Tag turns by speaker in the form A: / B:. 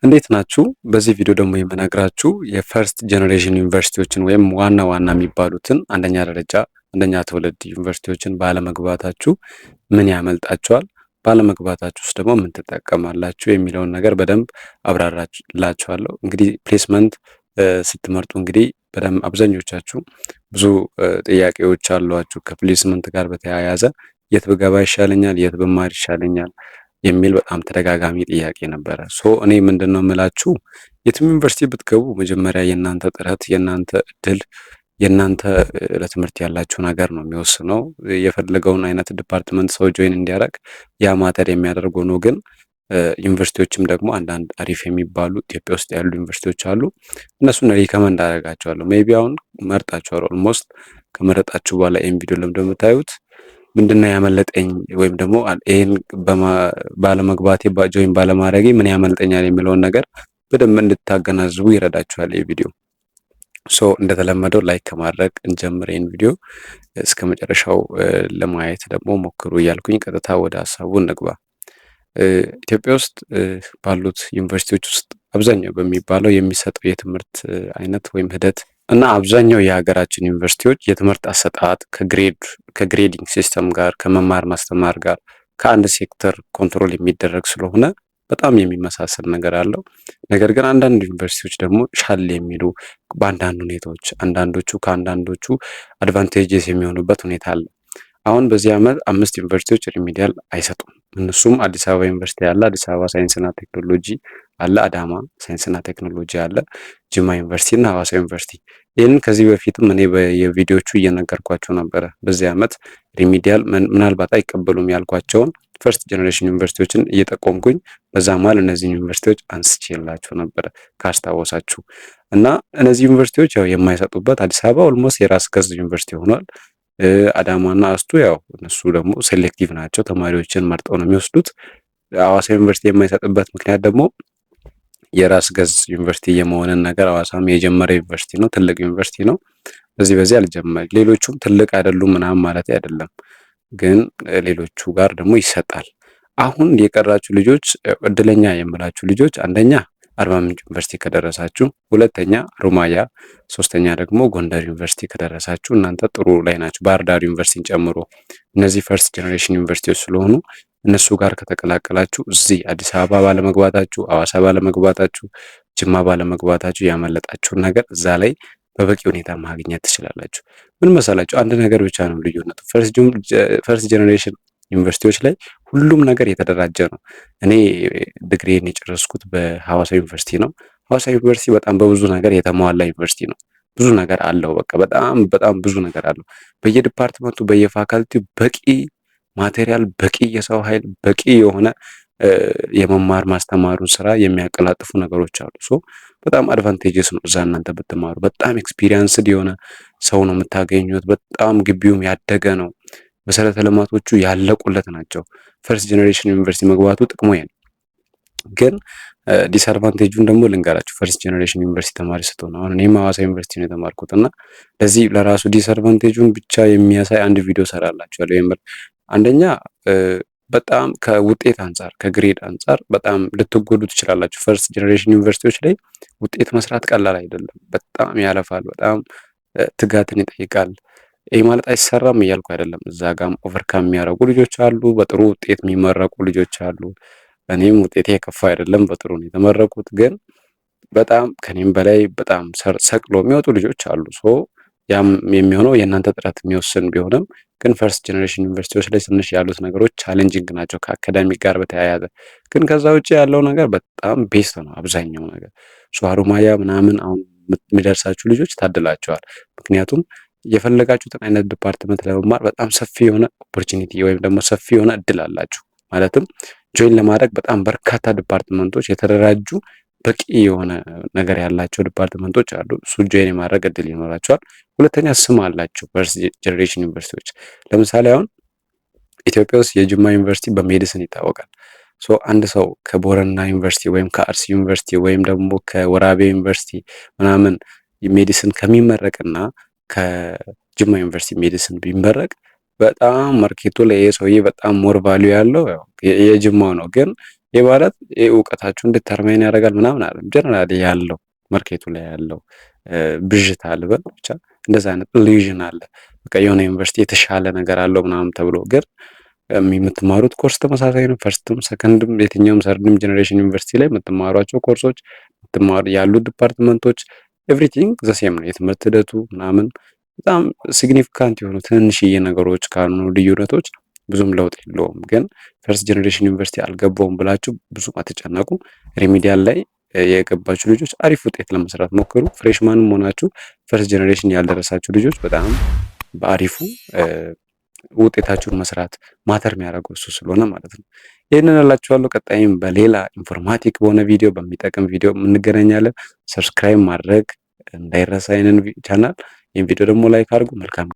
A: እንዴት ናችሁ? በዚህ ቪዲዮ ደግሞ የምነግራችሁ የፈርስት ጀነሬሽን ዩኒቨርሲቲዎችን ወይም ዋና ዋና የሚባሉትን አንደኛ ደረጃ አንደኛ ትውልድ ዩኒቨርሲቲዎችን ባለመግባታችሁ ምን ያመልጣችኋል፣ ባለመግባታችሁ ውስጥ ደግሞ ምን ትጠቀማላችሁ የሚለውን ነገር በደንብ አብራራላችኋለሁ። እንግዲህ ፕሌስመንት ስትመርጡ እንግዲህ በደንብ አብዛኞቻችሁ ብዙ ጥያቄዎች አሏችሁ ከፕሌስመንት ጋር በተያያዘ የት ብገባ ይሻለኛል፣ የት ብማር ይሻለኛል የሚል በጣም ተደጋጋሚ ጥያቄ ነበረ። እኔ ምንድነው የምላችሁ የትም ዩኒቨርሲቲ ብትገቡ መጀመሪያ የእናንተ ጥረት፣ የእናንተ እድል፣ የእናንተ ለትምህርት ያላችሁ ነገር ነው የሚወስነው። የፈለገውን አይነት ዲፓርትመንት ሰው ጆይን እንዲያደርግ ያ ማተር የሚያደርገው ነው። ግን ዩኒቨርሲቲዎችም ደግሞ አንዳንድ አሪፍ የሚባሉ ኢትዮጵያ ውስጥ ያሉ ዩኒቨርሲቲዎች አሉ። እነሱን ሪከመንድ አደርጋቸዋለሁ። ሜቢ አሁን መርጣችኋል። ኦልሞስት ከመረጣችሁ በኋላ ይህን ቪዲዮ እንደምታዩት ምንድነው ያመለጠኝ ወይም ደግሞ ይሄን ባለመግባቴ ጆይን ባለማድረጌ ምን ያመልጠኛል የሚለውን ነገር በደንብ እንድታገናዝቡ ይረዳችኋል ይህ ቪዲዮ። እንደተለመደው ላይክ ከማድረግ እንጀምር። ይህን ቪዲዮ እስከ መጨረሻው ለማየት ደግሞ ሞክሩ እያልኩኝ ቀጥታ ወደ ሀሳቡ እንግባ። ኢትዮጵያ ውስጥ ባሉት ዩኒቨርሲቲዎች ውስጥ አብዛኛው በሚባለው የሚሰጠው የትምህርት አይነት ወይም ሂደት እና አብዛኛው የሀገራችን ዩኒቨርሲቲዎች የትምህርት አሰጣጥ ከግሬዲንግ ሲስተም ጋር ከመማር ማስተማር ጋር ከአንድ ሴክተር ኮንትሮል የሚደረግ ስለሆነ በጣም የሚመሳሰል ነገር አለው። ነገር ግን አንዳንድ ዩኒቨርሲቲዎች ደግሞ ሻል የሚሉ በአንዳንድ ሁኔታዎች አንዳንዶቹ ከአንዳንዶቹ አድቫንቴጅስ የሚሆኑበት ሁኔታ አለ። አሁን በዚህ ዓመት 5 ዩኒቨርሲቲዎች ሪሚዲያል አይሰጡም። እነሱም አዲስ አበባ ዩኒቨርሲቲ አለ፣ አዲስ አበባ ሳይንስና ቴክኖሎጂ አለ፣ አዳማ ሳይንስና ቴክኖሎጂ አለ፣ ጅማ ዩኒቨርሲቲ እና ሐዋሳ ዩኒቨርሲቲ። ይህንን ከዚህ በፊትም እኔ በየቪዲዮቹ እየነገርኳቸው ነበረ። በዚህ ዓመት ሪሚዲያል ምናልባት አይቀበሉም ያልኳቸውን ፈርስት ጀነሬሽን ዩኒቨርሲቲዎችን እየጠቆምኩኝ በዛ መሀል እነዚህን ዩኒቨርሲቲዎች አንስቼላቸው ነበረ ካስታወሳችሁ። እና እነዚህ ዩኒቨርሲቲዎች ያው የማይሰጡበት አዲስ አበባ ኦልሞስት የራስ ገዝ ዩኒቨርሲቲ ሆኗል። አዳማና አስቱ ያው እነሱ ደግሞ ሴሌክቲቭ ናቸው፣ ተማሪዎችን መርጠው ነው የሚወስዱት። ሐዋሳ ዩኒቨርሲቲ የማይሰጥበት ምክንያት ደግሞ የራስ ገዝ ዩኒቨርሲቲ የመሆንን ነገር ሐዋሳም የጀመረ ዩኒቨርሲቲ ነው፣ ትልቅ ዩኒቨርሲቲ ነው። በዚህ አልጀመረ። ሌሎቹም ትልቅ አይደሉም ምናምን ማለት አይደለም፣ ግን ሌሎቹ ጋር ደግሞ ይሰጣል። አሁን የቀራችሁ ልጆች እድለኛ የምላችሁ ልጆች አንደኛ አርባ ምንጭ ዩኒቨርሲቲ ከደረሳችሁ፣ ሁለተኛ ሮማያ፣ ሶስተኛ ደግሞ ጎንደር ዩኒቨርሲቲ ከደረሳችሁ እናንተ ጥሩ ላይ ናችሁ። ባህር ዳር ዩኒቨርሲቲን ጨምሮ እነዚህ ፈርስት ጀነሬሽን ዩኒቨርሲቲዎች ስለሆኑ እነሱ ጋር ከተቀላቀላችሁ እዚህ አዲስ አበባ ባለመግባታችሁ፣ ሐዋሳ ባለመግባታችሁ፣ ጅማ ባለመግባታችሁ ያመለጣችሁን ነገር እዛ ላይ በበቂ ሁኔታ ማግኘት ትችላላችሁ። ምን መሰላችሁ? አንድ ነገር ብቻ ነው ልዩነቱ። ፈርስት ጀነሬሽን ዩኒቨርሲቲዎች ላይ ሁሉም ነገር የተደራጀ ነው። እኔ ዲግሪን የጨረስኩት በሐዋሳ ዩኒቨርሲቲ ነው። ሐዋሳ ዩኒቨርሲቲ በጣም በብዙ ነገር የተሟላ ዩኒቨርሲቲ ነው። ብዙ ነገር አለው። በቃ በጣም ብዙ ነገር አለው። በየዲፓርትመንቱ በየፋካልቲው በቂ ማቴሪያል፣ በቂ የሰው ኃይል፣ በቂ የሆነ የመማር ማስተማሩን ስራ የሚያቀላጥፉ ነገሮች አሉ። በጣም አድቫንቴጅስ ነው እዛ እናንተ ብትማሩ። በጣም ኤክስፒሪየንስድ የሆነ ሰው ነው የምታገኙት። በጣም ግቢውም ያደገ ነው። መሰረተ ልማቶቹ ያለቁለት ናቸው። ፈርስት ጀነሬሽን ዩኒቨርሲቲ መግባቱ ጥቅሙ ይሄ ነው። ግን ዲስአድቫንቴጁን ደግሞ ልንገራችሁ። ፈርስት ጀነሬሽን ዩኒቨርሲቲ ተማሪ ስትሆኑ፣ አሁን እኔም ሐዋሳ ዩኒቨርሲቲ ነው የተማርኩት እና ለዚህ ለራሱ ዲስአድቫንቴጁን ብቻ የሚያሳይ አንድ ቪዲዮ ሰራላችኋለሁ። አንደኛ በጣም ከውጤት አንጻር ከግሬድ አንጻር በጣም ልትጎዱ ትችላላችሁ። ፈርስት ጀነሬሽን ዩኒቨርሲቲዎች ላይ ውጤት መስራት ቀላል አይደለም። በጣም ያለፋል። በጣም ትጋትን ይጠይቃል። ይህ ማለት አይሰራም እያልኩ አይደለም። እዛ ጋም ኦቨርካም የሚያደርጉ ልጆች አሉ፣ በጥሩ ውጤት የሚመረቁ ልጆች አሉ። እኔም ውጤቴ የከፋ አይደለም፣ በጥሩ ነው የተመረቁት። ግን በጣም ከኔም በላይ በጣም ሰቅሎ የሚወጡ ልጆች አሉ። ያም የሚሆነው የእናንተ ጥረት የሚወስን ቢሆንም ግን ፈርስት ጀነሬሽን ዩኒቨርሲቲዎች ላይ ትንሽ ያሉት ነገሮች ቻሌንጂንግ ናቸው ከአካዳሚክ ጋር በተያያዘ። ግን ከዛ ውጭ ያለው ነገር በጣም ቤስት ነው አብዛኛው ነገር። ሀሮማያ ምናምን አሁን የሚደርሳችሁ ልጆች ታድላቸዋል። ምክንያቱም የፈለጋችሁትን አይነት ዲፓርትመንት ለመማር በጣም ሰፊ የሆነ ኦፖርቹኒቲ ወይም ደግሞ ሰፊ የሆነ እድል አላችሁ። ማለትም ጆይን ለማድረግ በጣም በርካታ ዲፓርትመንቶች የተደራጁ በቂ የሆነ ነገር ያላቸው ዲፓርትመንቶች አሉ። እሱ ጆይን የማድረግ እድል ይኖራቸዋል። ሁለተኛ ስም አላቸው ፈርስት ጀነሬሽን ዩኒቨርሲቲዎች። ለምሳሌ አሁን ኢትዮጵያ ውስጥ የጅማ ዩኒቨርሲቲ በሜዲሲን ይታወቃል። አንድ ሰው ከቦረና ዩኒቨርሲቲ ወይም ከአርሲ ዩኒቨርሲቲ ወይም ደግሞ ከወራቤ ዩኒቨርሲቲ ምናምን ሜዲሲን ከሚመረቅና ከጅማ ዩኒቨርሲቲ ሜዲሲን ቢመረቅ በጣም ማርኬቱ ላይ ይሄ ሰውዬ በጣም ሞር ቫልዩ ያለው የጅማው ነው። ግን ይህ ማለት እውቀታችሁን ዲተርማይን ያደርጋል ምናምን አይደለም። ጀነራሊ ያለው ማርኬቱ ላይ ያለው ብዥታ ልበል ብቻ እንደዛ አይነት ኢሉዥን አለ። በቃ የሆነ ዩኒቨርሲቲ የተሻለ ነገር አለው ምናምን ተብሎ ግን የምትማሩት ኮርስ ተመሳሳይ ነው። ፈርስትም ሰከንድም የትኛውም ሰርድም ጀኔሬሽን ዩኒቨርሲቲ ላይ የምትማሯቸው ኮርሶች ያሉት ዲፓርትመንቶች ኤቭሪቲንግ ዘሴም ነው። የትምህርት ሂደቱ ምናምን በጣም ሲግኒፊካንት የሆኑ ትንንሽዬ ነገሮች ካሉ ልዩነቶች ብዙም ለውጥ የለውም። ግን ፈርስት ጀኔሬሽን ዩኒቨርሲቲ አልገባውም ብላችሁ ብዙም አትጨነቁ። ሪሚዲያል ላይ የገባችሁ ልጆች አሪፍ ውጤት ለመስራት ሞክሩ። ፍሬሽማንም ሆናችሁ ፈርስት ጀኔሬሽን ያልደረሳችሁ ልጆች በጣም በአሪፉ ውጤታችሁን መስራት ማተር የሚያደርገው እሱ ስለሆነ ማለት ነው። ይህንን እላችኋለሁ። ቀጣይም በሌላ ኢንፎርማቲክ በሆነ ቪዲዮ በሚጠቅም ቪዲዮ እንገናኛለን። ሰብስክራይብ ማድረግ እንዳይረሳ ይህንን ቻናል። ይህን ቪዲዮ ደግሞ ላይክ አድርጉ። መልካም